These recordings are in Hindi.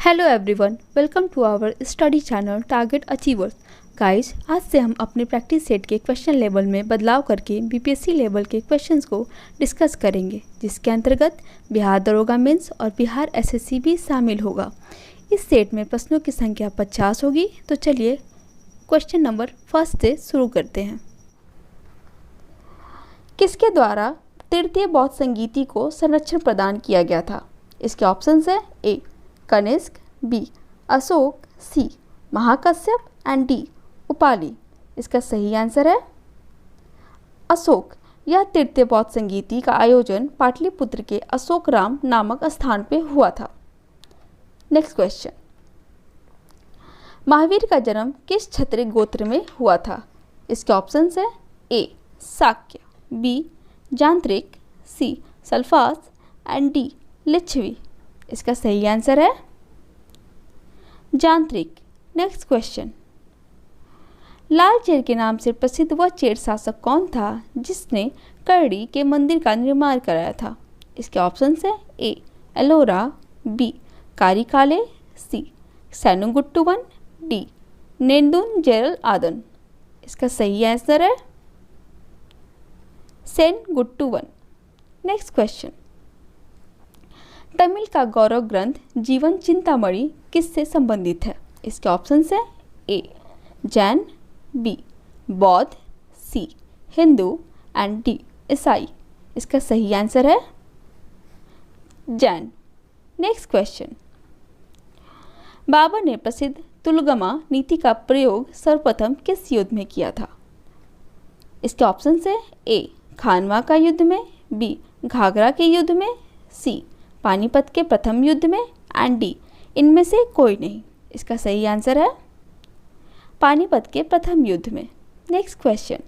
Hello everyone, welcome to our study channel target achievers. Guys, आज से हम अपने प्रैक्टिस सेट के क्वेश्चन लेवल में बदलाव करके बीपीएससी लेवल के क्वेश्चंस को डिस्कस करेंगे, जिसके अंतर्गत बिहार दरोगा मेंस और बिहार एसएससी भी शामिल होगा। इस सेट में प्रश्नों की संख्या 50 होगी। तो चलिए क्वेश्चन नंबर फर्स्ट से शुरू करते हैं। किसके द्वारा तृतीय बौद्ध संगीति को संरक्षण प्रदान किया गया था? इसके ऑप्शंस है A Kanishka, B Ashoka, C Mahakashyapa and D Upali. इसका सही आंसर है अशोक। यह तृतीय बौद्ध संगीति का आयोजन पाटलिपुत्र के अशोकराम नामक स्थान पे हुआ था। नेक्स्ट क्वेश्चन, महावीर का जन्म किस क्षत्रिय गोत्र में हुआ था? इसके ऑप्शंस है A Shakya, B Jnatrika, C सल्फास एंड डी लिच्छवी। इसका सही आंसर है जांत्रिक। नेक्स्ट क्वेश्चन, लाल चेर के नाम से प्रसिद्ध वह चेर शासक कौन था जिसने करड़ी के मंदिर का निर्माण कराया था? इसके ऑप्शंस है ए एलोरा, बी कारिकाले, सी सैनुगुट्टुवन, डी नेंदुन जेरल आदन। इसका सही आंसर है सेनगुट्टुवन। नेक्स्ट क्वेश्चन, तमिल का गौरव ग्रंथ जीवन चिंतामणि किससे संबंधित है? इसके ऑप्शंस है ए जैन, बी बौद्ध, सी हिंदू एंड डी ईसाई। इसका सही आंसर है जैन। नेक्स्ट क्वेश्चन, बाबर ने प्रसिद्ध तुलगमा नीति का प्रयोग सर्वप्रथम किस युद्ध में किया था? इसके ऑप्शंस है ए खानवा का युद्ध में, बी घाघरा के युद्ध में, सी पानीपत के प्रथम युद्ध में एंड डी इनमें से कोई नहीं। इसका सही आंसर है पानीपत के प्रथम युद्ध में। नेक्स्ट क्वेश्चन,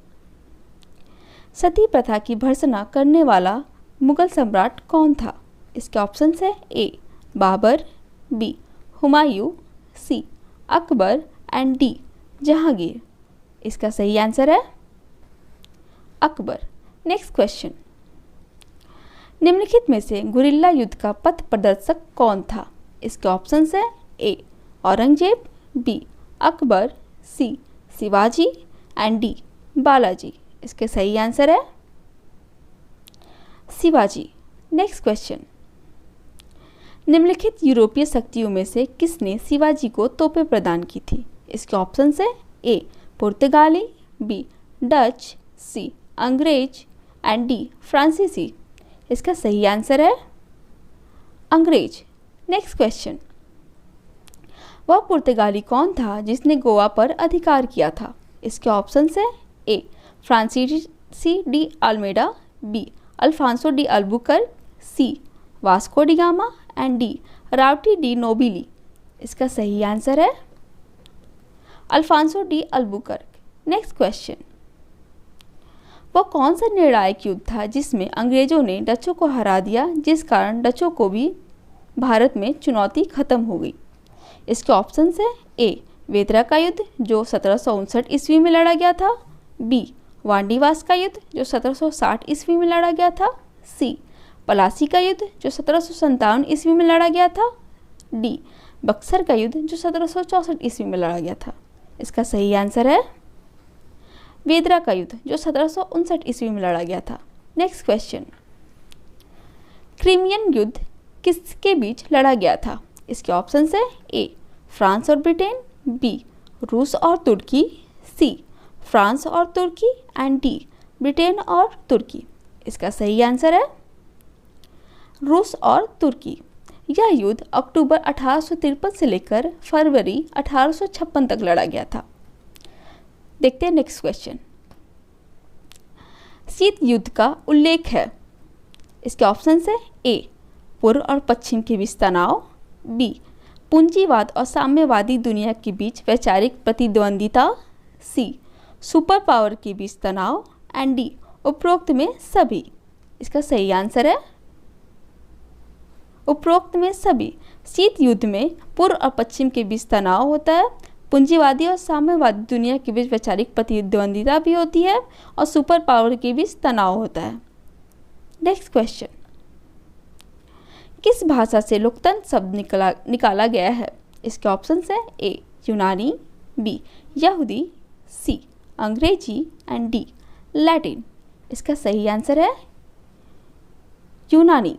सती प्रथा की भर्त्सना करने वाला मुगल सम्राट कौन था? इसके ऑप्शंस है A Babur, B Humayun, C Akbar and D Jahangir. इसका सही आंसर है अकबर। नेक्स्ट क्वेश्चन, निम्नलिखित में से गुरिल्ला युद्ध का पथ प्रदर्शक कौन था? इसके ऑप्शंस है A Aurangzeb, B Akbar, C Shivaji and D Balaji. इसके सही आंसर है शिवाजी। नेक्स्ट क्वेश्चन, निम्नलिखित यूरोपीय शक्तियों में से किसने शिवाजी को तोपें प्रदान की थी? इसके ऑप्शंस है ए पुर्तगाली, बी डच, सी अंग्रेज एंड डी फ्रांसीसी। इसका सही आंसर है अंग्रेज। नेक्स्ट क्वेश्चन, वह पुर्तगाली कौन था जिसने गोवा पर अधिकार किया था? इसके ऑप्शंस है A Francisco de Almeida, B Alfonso de Albuquerque, C Vasco da Gama and D राउटी डी नोबिली। इसका सही आंसर है Alfonso de Albuquerque. Next question, वह कौन सा निर्णायक युद्ध था जिसमें अंग्रेजों ने डचों को हरा दिया, जिस कारण डचों को भी भारत में चुनौती खत्म हो गई? इसके ऑप्शंस है ए वेदरा का युद्ध जो 1759 ईस्वी में लड़ा गया था, बी वांडीवास का युद्ध जो 1760 ईस्वी में लड़ा गया था, सी पलासी का युद्ध जो 1757 ईस्वी में लड़ा गया था, डी बक्सर का युद्ध जो 1764 ईस्वी में लड़ा गया था। इसका सही आंसर है वेदरा का युद्ध जो 1759 ईस्वी में लड़ा गया था। नेक्स्ट क्वेश्चन, क्रीमियन युद्ध किसके बीच लड़ा गया था? इसके ऑप्शंस है ए फ्रांस और ब्रिटेन, बी रूस और तुर्की, सी फ्रांस और तुर्की एंड डी ब्रिटेन और तुर्की। इसका सही आंसर है रूस और तुर्की। यह युद्ध अक्टूबर 1853 से लेकर फरवरी 1856 तक लड़ा गया था। देखते हैं नेक्स्ट क्वेश्चन, शीत युद्ध का उल्लेख है? इसके ऑप्शंस है ए पूर्व और पश्चिम के बीच तनाव, बी पूंजीवाद और साम्यवादी दुनिया के बीच वैचारिक प्रतिद्वंदिता, सी सुपर पावर के बीच तनाव एंड डी उपरोक्त में सभी। इसका सही आंसर है उपरोक्त में सभी। शीत युद्ध में पूर्व और पश्चिम के बीच तनाव होता है, पूंजीवादी और साम्यवादी दुनिया के बीच वैचारिक प्रतिद्वंदिता भी होती है और सुपर पावर के बीच तनाव होता है। नेक्स्ट क्वेश्चन, किस भाषा से लोकतंत्र शब्द निकाला गया है? इसके ऑप्शन है ए यूनानी, बी यहूदी, सी अंग्रेजी एंड डी लैटिन। इसका सही आंसर है यूनानी।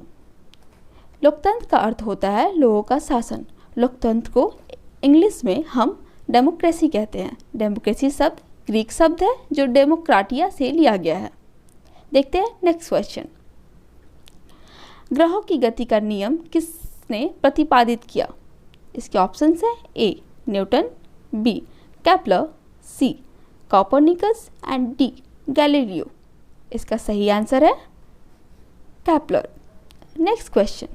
लोकतंत्र का अर्थ होता है लोगों का शासन। लोकतंत्र को इंग्लिश में हम डेमोक्रेसी कहते हैं। डेमोक्रेसी शब्द ग्रीक शब्द है जो डेमोक्राटिया से लिया गया है। देखते हैं नेक्स्ट क्वेश्चन। ग्रहों की गति का नियम किसने प्रतिपादित किया? इसके ऑप्शन है A Newton, B Kepler, C Copernicus and D Galileo. इसका सही आंसर है केपलर। Next question.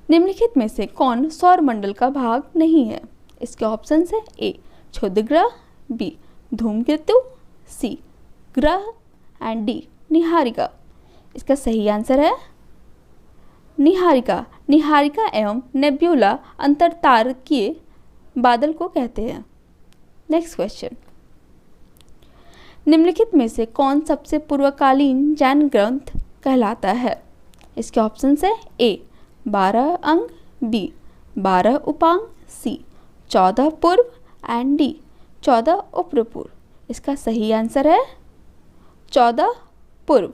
निम्नलिखित में से कौन सौर मंडल का भाग नहीं है? इसके ऑप्शन है ए क्षुद्र ग्रह, बी धूमकेतु, सी ग्रह एंड डी निहारिका। इसका सही आंसर है निहारिका। निहारिका एवं नेब्यूला अंतरतारकीय बादल को कहते हैं। Next question. निम्नलिखित में से कौन सबसे पूर्वकालीन जैन ग्रंथ कहलाता है? इसके ऑप्शन है ए 12 अंग, बी 12 उपांग, सी 14 पूर्व एंड डी 14 उपपूर्व। इसका सही आंसर है 14 पूर्व।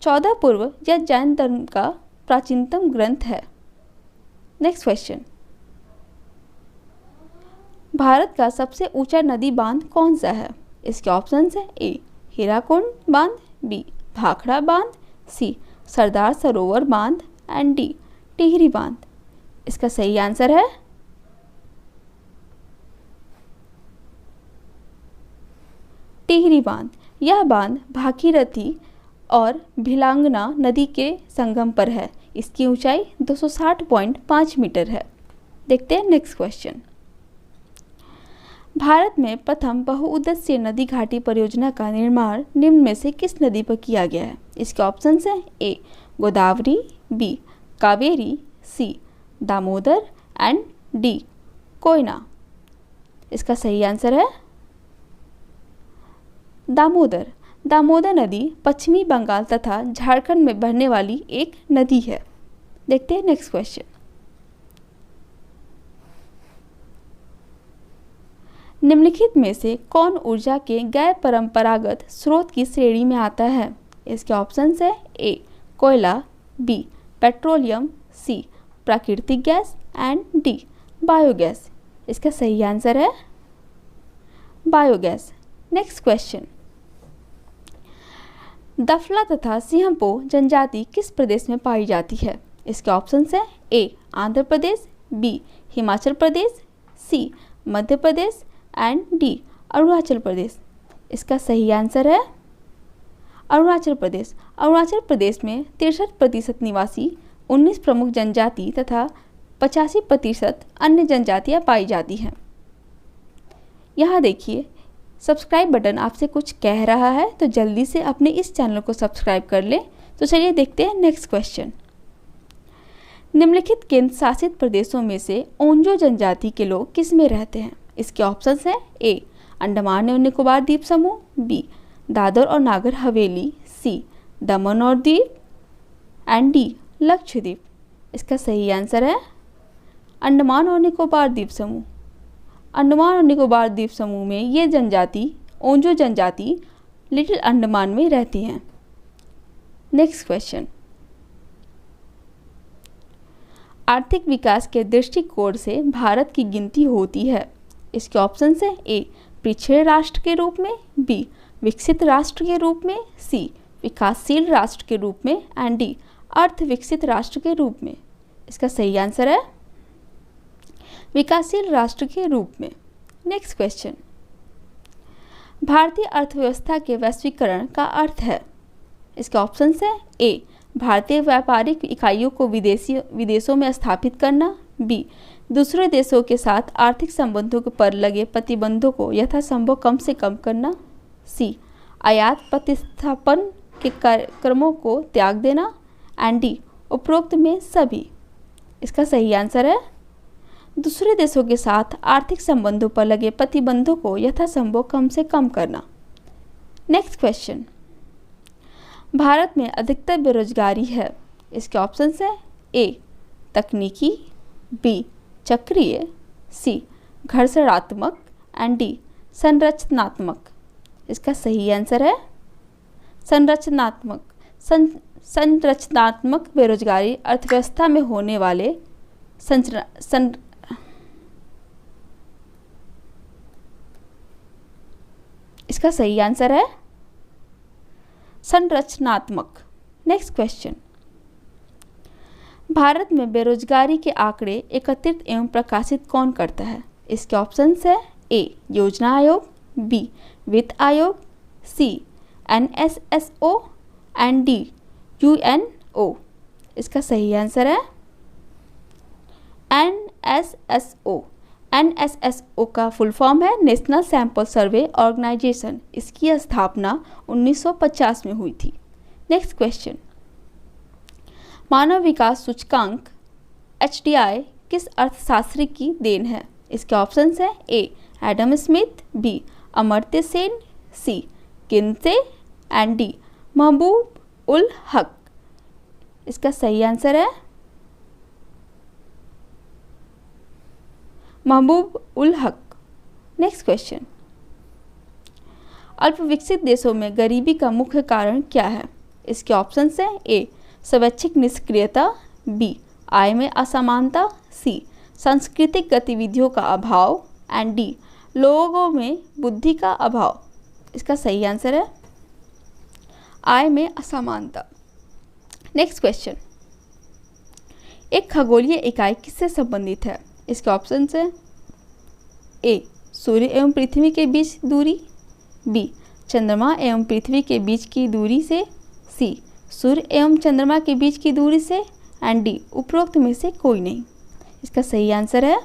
14 पूर्व यह जैन धर्म का प्राचीनतम ग्रंथ है। Next question. भारत का सबसे ऊंचा नदी बांध कौन सा है? इसके ऑप्शन है ए हीराकुंड बांध, बी भाखड़ा बांध, सी सरदार सरोवर बांध एंड डी टिहरी बांध। इसका सही आंसर है टिहरी बांध। यह बांध भागीरथी और भिलांगना नदी के संगम पर है। इसकी ऊंचाई 260.5 मीटर है। देखते हैं नेक्स्ट क्वेश्चन। भारत में प्रथम बहुउद्देशीय नदी घाटी परियोजना का निर्माण निम्न में से किस नदी पर किया गया है? इसके ऑप्शन है A Godavari, B Kaveri, C Damodar and D Koyna. इसका सही आंसर है दामोदर। दामोदर नदी पश्चिमी बंगाल तथा झारखंड में बहने वाली एक नदी है। देखते हैं नेक्स्ट क्वेश्चन। निम्नलिखित में से कौन ऊर्जा के गैर परंपरागत स्रोत की श्रेणी में आता है? इसके ऑप्शन है ए कोयला, बी पेट्रोलियम, सी प्राकृतिक गैस एंड डी बायोगैस। इसका सही आंसर है बायोगैस। Next question. दफला तथा सिंहपो जनजाति किस प्रदेश में पाई जाती है? इसके ऑप्शन है A Andhra Pradesh, B Himachal Pradesh, C Madhya Pradesh and D Arunachal Pradesh. इसका सही आंसर है अरुणाचल प्रदेश। अरुणाचल प्रदेश में 63% निवासी, 19 प्रमुख जनजाति तथा 85% अन्य जनजातियाँ पाई जाती हैं। यहाँ देखिए सब्सक्राइब बटन आपसे कुछ कह रहा है तो जल्दी से अपने इस चैनल को सब्सक्राइब कर लें। तो चलिए देखते हैं नेक्स्ट क्वेश्चन। निम्नलिखित केंद्र शासित प्रदेशों में से ओंजो जनजाति के लोग किस में रहते हैं? इसके ऑप्शन है ए अंडमान और निकोबार द्वीप समूह, बी दादर और नागर हवेली, सी दमन और द्वीप एंड डी लक्षद्वीप। इसका सही आंसर है अंडमान और निकोबार द्वीप समूह। अंडमान और निकोबार द्वीप समूह में ये जनजाति ओंजो जनजाति लिटिल अंडमान में रहती हैं। Next question. आर्थिक विकास के दृष्टिकोण से भारत की गिनती होती है। इसके ऑप्शन है ए पिछड़े राष्ट्र के रूप में, बी विकसित राष्ट्र के रूप में, सी विकासशील राष्ट्र के रूप में एंड डी अर्थ विकसित राष्ट्र के रूप में। इसका सही आंसर है विकासशील राष्ट्र के रूप में। Next question. भारतीय अर्थव्यवस्था के वैश्वीकरण का अर्थ है। इसके ऑप्शन है ए भारतीय व्यापारिक इकाइयों को विदेशों में स्थापित करना, बी दूसरे देशों के साथ आर्थिक संबंधों पर लगे प्रतिबंधों को यथासंभव कम से कम करना, सी आयात प्रतिस्थापन के कार्यक्रमों को त्याग देना एंड डी उपरोक्त में सभी। इसका सही आंसर है दूसरे देशों के साथ आर्थिक संबंधों पर लगे प्रतिबंधों को यथासंभव कम से कम करना। Next question. भारत में अधिकतर बेरोजगारी है। इसके ऑप्शन है ए तकनीकी, बी चक्रीय, सी घर्षणात्मक एंड डी संरचनात्मक। इसका सही आंसर है संरचनात्मक। संरचनात्मक बेरोजगारी अर्थव्यवस्था में होने वाले इसका सही आंसर है संरचनात्मक। नेक्स्ट क्वेश्चन, भारत में बेरोजगारी के आंकड़े एकत्रित एवं प्रकाशित कौन करता है? इसके ऑप्शंस है ए योजना आयोग, बी वित्त आयोग, सी NSSO एंड डी UNO। इसका सही आंसर है NSSO। NSSO का फुल फॉर्म है नेशनल सैंपल सर्वे ऑर्गेनाइजेशन। इसकी स्थापना 1950 में हुई थी। नेक्स्ट क्वेश्चन, मानव विकास सूचकांक HDI किस अर्थशास्त्री की देन है? इसके ऑप्शंस है A Adam Smith, B Amartya Sen, C Kinsey and D Mahbub ul हक। इसका सही आंसर है महबूब उल हक। नेक्स्ट क्वेश्चन, अल्प विकसित देशों में गरीबी का मुख्य कारण क्या है? इसके ऑप्शंस हैं ए स्वैच्छिक निष्क्रियता, बी आय में असमानता, सी सांस्कृतिक गतिविधियों का अभाव एंड डी लोगों में बुद्धि का अभाव। इसका सही आंसर है आय में असमानता। नेक्स्ट क्वेश्चन, एक खगोलीय इकाई किससे संबंधित है? इसके ऑप्शन है ए सूर्य एवं पृथ्वी के बीच दूरी, बी चंद्रमा एवं पृथ्वी के बीच की दूरी से, सी सूर्य एवं चंद्रमा के बीच की दूरी से एंड डी उपरोक्त में से कोई नहीं। इसका सही आंसर है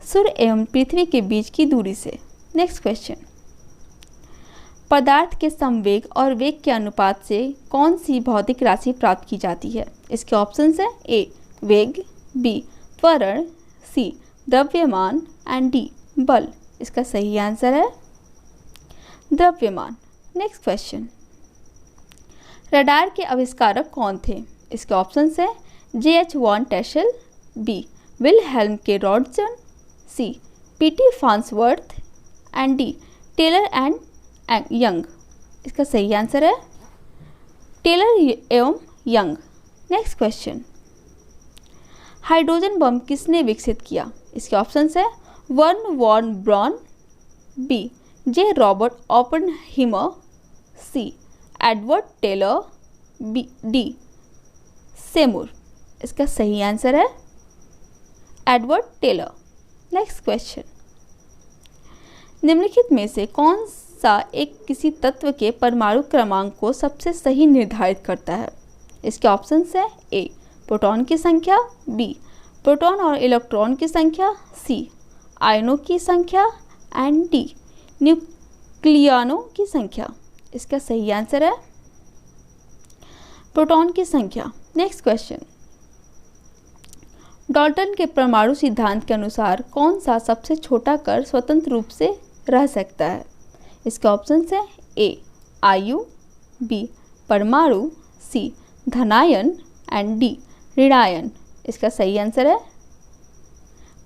सूर्य एवं पृथ्वी के बीच की दूरी से। नेक्स्ट क्वेश्चन, पदार्थ के संवेग और वेग के अनुपात से कौन सी भौतिक राशि प्राप्त की जाती है? इसके ऑप्शंस है ए वेग, बी त्वरण, सी द्रव्यमान एंड डी बल। इसका सही आंसर है द्रव्यमान। नेक्स्ट क्वेश्चन, रडार के आविष्कारक कौन थे? इसके ऑप्शंस है J.H. Von टेशल, B Wilhelm K Rodson, C P.T. Farnsworth and D Taylor and Young. इसका सही आंसर है टेलर एवं Young. Next question, hydrogen bomb किसने विकसित किया? इसके ऑप्शंस है Wernher von Braun, B J Robert Oppenheimer, C Edward Teller, B D Seymour. इसका सही आंसर है एडवर्ड टेलर। नेक्स्ट क्वेश्चन, निम्नलिखित में से कौन सा एक किसी तत्व के परमाणु क्रमांक को सबसे सही निर्धारित करता है? इसके ऑप्शंस है ए प्रोटॉन की संख्या, बी प्रोटॉन और इलेक्ट्रॉन की संख्या, सी आयनों की संख्या एंड डी न्यूक्लियनों की संख्या। इसका सही आंसर है प्रोटॉन की संख्या। नेक्स्ट क्वेश्चन, डाल्टन के परमाणु सिद्धांत के अनुसार कौन सा सबसे छोटा कण स्वतंत्र रूप से रह सकता है? इसके ऑप्शंस है ए आयु, बी परमाणु, सी धनायन एंड डी ऋणायन। इसका सही आंसर है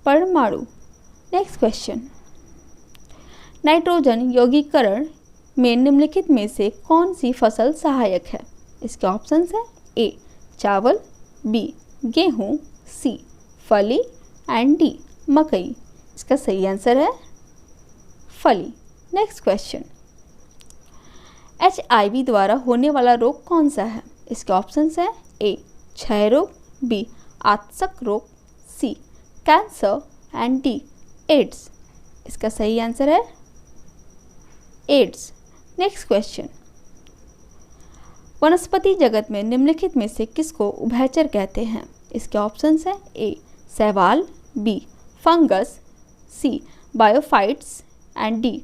परमाणु। नेक्स्ट क्वेश्चन, नाइट्रोजन यौगिकीकरण में निम्नलिखित में से कौन सी फसल सहायक है? इसके ऑप्शंस है ए चावल, बी गेहूं, सी फली एंड डी मकई। इसका सही आंसर है फली। नेक्स्ट क्वेश्चन, HIV द्वारा होने वाला रोग कौन सा है? इसके ऑप्शंस है ए क्षय रोग, बी आंतक रोग, सी कैंसर एंड डी एड्स। इसका सही आंसर है एड्स। नेक्स्ट क्वेश्चन, वनस्पति जगत में निम्नलिखित में से किसको उभयचर कहते हैं? इसके ऑप्शंस है ए शैवाल, B fungus, C bryophytes and D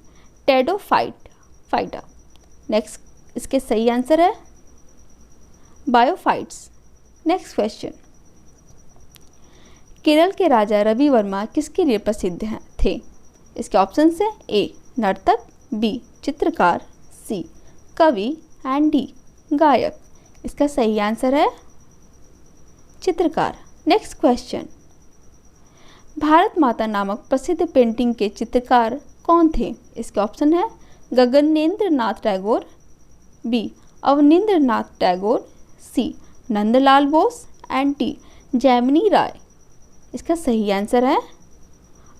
pteridophyta. Next इसके सही आंसर है बायोफाइट्स। नेक्स्ट क्वेश्चन, केरल के राजा रवि वर्मा किसके लिए प्रसिद्ध थे? इसके ऑप्शंस है ए नर्तक, बी चित्रकार, सी कवि एंड डी गायक। इसका सही आंसर है चित्रकार। नेक्स्ट क्वेश्चन, भारत माता नामक प्रसिद्ध पेंटिंग के चित्रकार कौन थे? इसके ऑप्शन है Gaganendra Nath Tagore, B Abanindra Nath Tagore, C Nandalal Bose and D Jamini Roy. इसका सही आंसर है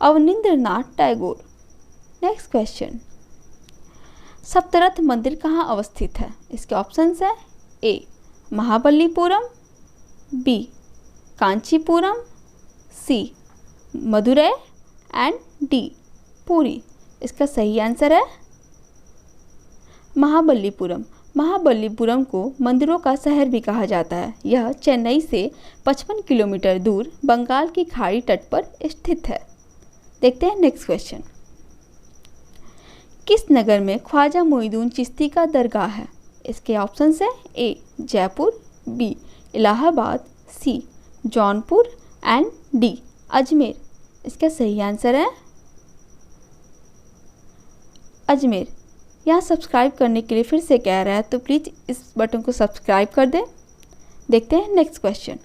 अवनींद्र नाथ टैगोर। नेक्स्ट क्वेश्चन, सप्तरथ मंदिर कहाँ अवस्थित है? इसके ऑप्शंस है A Mahabalipuram, B Kanchipuram, C Madurai and D Puri. इसका सही आंसर है महाबलीपुरम। महाबलीपुरम को मंदिरों का शहर भी कहा जाता है। यह चेन्नई से 55 किलोमीटर दूर बंगाल की खाड़ी तट पर स्थित है। देखते हैं नेक्स्ट क्वेश्चन, किस नगर में ख्वाजा मोइनुद्दीन चिश्ती का दरगाह है? इसके ऑप्शंस है A Jaipur, B Allahabad, C Jaunpur and D Ajmer. इसका सही आंसर है अजमेर। यहाँ सब्सक्राइब करने के लिए फिर से कह रहा है, तो प्लीज़ इस बटन को सब्सक्राइब कर दें। देखते हैं नेक्स्ट क्वेश्चन,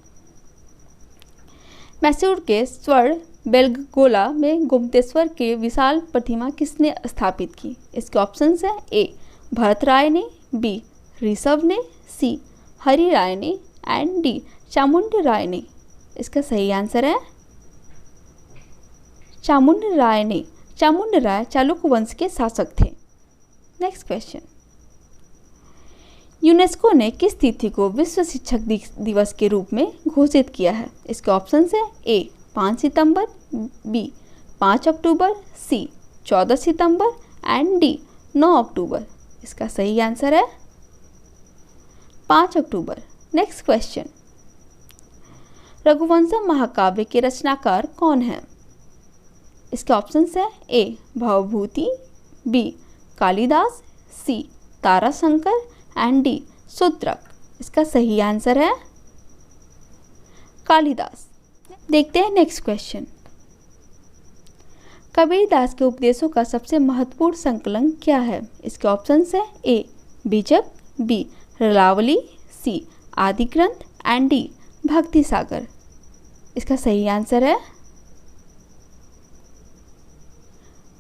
मैसूर के स्वर्ण बेलगोला में गोमतेश्वर के विशाल प्रतिमा किसने स्थापित की? इसके ऑप्शंस है ए भरत राय ने, बी ऋषभ ने, सी हरि राय ने एंड डी चामुंड राय ने। इसका सही आंसर है चामुंड राय ने। चामुंड राय चालुक्य वंश के शासक थे। नेक्स्ट क्वेश्चन, यूनेस्को ने किस तिथि को विश्व शिक्षक दिवस के रूप में घोषित किया है? इसके ऑप्शंस है ए 5 सितंबर, बी 5 अक्टूबर, सी 14 सितंबर एंड डी 9 अक्टूबर। इसका सही आंसर है 5 अक्टूबर। नेक्स्ट क्वेश्चन, रघुवंशम महाकाव्य के रचनाकार कौन है? इसके ऑप्शंस है A Bhavabhuti, B Kalidasa, C Tarashankar and D Shudraka. इसका सही आंसर है कालिदास। देखते हैं नेक्स्ट क्वेश्चन, कबीरदास के उपदेशों का सबसे महत्वपूर्ण संकलन क्या है? इसके ऑप्शंस है ए बीजक, बी रलावली, सी आदि ग्रंथ एंड डी भक्ति सागर। इसका सही आंसर है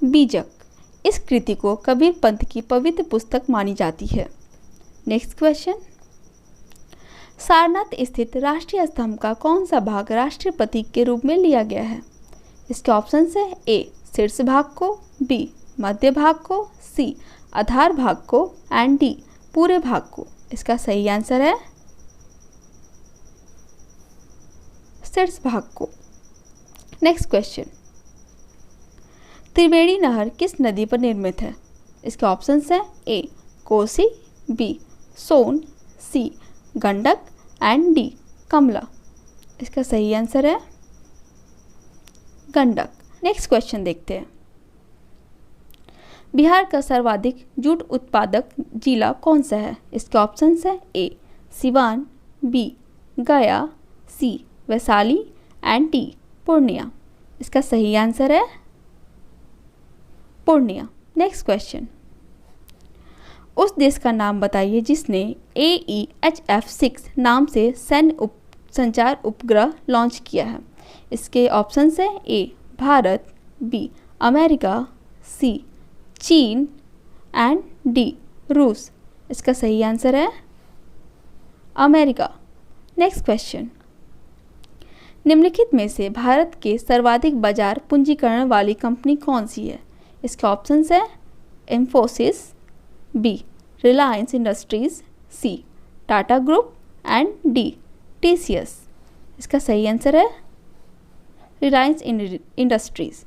बीजक। इस कृति को कबीर पंथ की पवित्र पुस्तक मानी जाती है। नेक्स्ट क्वेश्चन, सारनाथ स्थित राष्ट्रीय स्तंभ का कौन सा भाग राष्ट्रीय प्रतीक के रूप में लिया गया है? इसके ऑप्शंस है ए शीर्ष भाग को, बी मध्य भाग को, सी आधार भाग को एंड डी पूरे भाग को। इसका सही आंसर है शीर्ष भाग को। नेक्स्ट क्वेश्चन, त्रिवेणी नहर किस नदी पर निर्मित है? इसके ऑप्शंस है A Kosi, B Son, C Gandak and D Kamla. इसका सही आंसर है गंडक। नेक्स्ट क्वेश्चन देखते हैं, बिहार का सर्वाधिक जूट उत्पादक जिला कौन सा है? इसके ऑप्शंस है ए सिवान, बी गया, सी वैशाली एंड डी पूर्णिया। इसका सही आंसर है पूर्णिया। नेक्स्ट क्वेश्चन, उस देश का नाम बताइए जिसने AEHF-6 नाम से सैन्य संचार उपग्रह लॉन्च किया है। इसके ऑप्शंस है ए भारत, बी अमेरिका, सी चीन एंड डी रूस। इसका सही आंसर है अमेरिका। नेक्स्ट क्वेश्चन, निम्नलिखित में से भारत के सर्वाधिक बाजार पूंजीकरण वाली कंपनी कौन सी है? इसके ऑप्शंस है Infosys, B Reliance Industries, C Tata group and D TCS। इसका सही आंसर है Reliance Industries.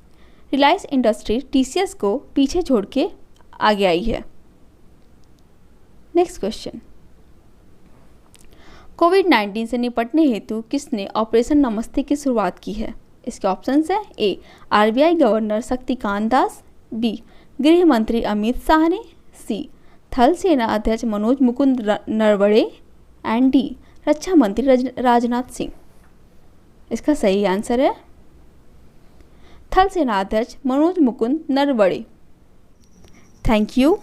Reliance Industries TCS को पीछे छोड़ के आगे आई है। नेक्स्ट क्वेश्चन, कोविड-19 से निपटने हेतु किसने ऑपरेशन नमस्ते की शुरुआत की है? इसके ऑप्शंस है ए RBI governor Shaktikanta Das, B गृह मंत्री अमित शाह ने, सी थल सेना अध्यक्ष मनोज मुकुंद नरवणे एंड डी रक्षा मंत्री राजनाथ सिंह। इसका सही आंसर है थल सेना अध्यक्ष Manoj Mukund Naravane. Thank you.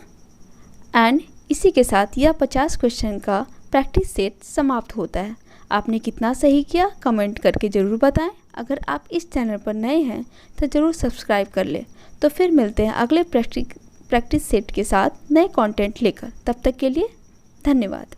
And इसी के साथ यह 50 क्वेश्चन का प्रैक्टिस सेट समाप्त होता है। आपने कितना सही किया कमेंट करके ज़रूर बताएं। अगर आप इस चैनल पर नए हैं तो ज़रूर सब्सक्राइब कर लें। तो फिर मिलते हैं अगले प्रैक्टिस सेट के साथ नए कंटेंट लेकर। तब तक के लिए धन्यवाद।